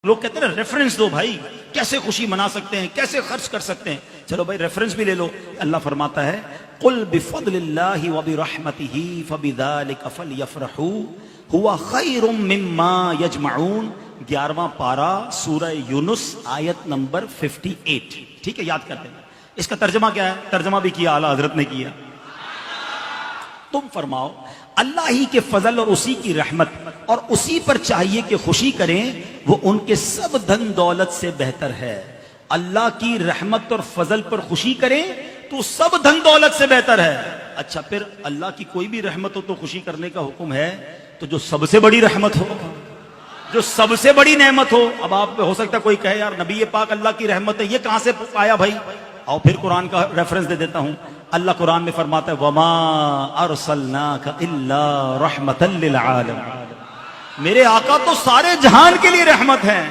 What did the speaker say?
لوگ کہتے ہیں ریفرنس دو بھائی، کیسے خوشی منا سکتے ہیں، کیسے خرچ کر سکتے ہیں. چلو بھائی ریفرنس بھی لے لو. اللہ فرماتا ہے قل بفضل اللہ وبرحمتہ فبذلک فلیفرحوا ہوا خیر مما یجمعون. 11واں پارہ سورہ یونس آیت نمبر 58. ٹھیک ہے، یاد کرتے ہیں. اس کا ترجمہ کیا ہے؟ ترجمہ بھی کیا اعلیٰ حضرت نے کیا. تم فرماؤ اللہ ہی کے فضل اور اسی کی رحمت اور اسی پر چاہیے کہ خوشی کریں، وہ ان کے سب دھن دولت سے بہتر ہے. اللہ کی رحمت اور فضل پر خوشی کریں تو سب دھن دولت سے بہتر ہے. اچھا، پھر اللہ کی کوئی بھی رحمت ہو تو خوشی کرنے کا حکم ہے، تو جو سب سے بڑی رحمت ہو، جو سب سے بڑی نعمت ہو. اب آپ ہو سکتا ہے کوئی کہے یار نبی پاک اللہ کی رحمت ہے، یہ کہاں سے آیا بھائی؟ اور پھر قرآن کا ریفرنس دے دیتا ہوں. اللہ قرآن میں فرماتا ہے وما ارسلناک الا رحمتا للعالمین. میرے آقا تو سارے جہان کے لیے رحمت ہیں.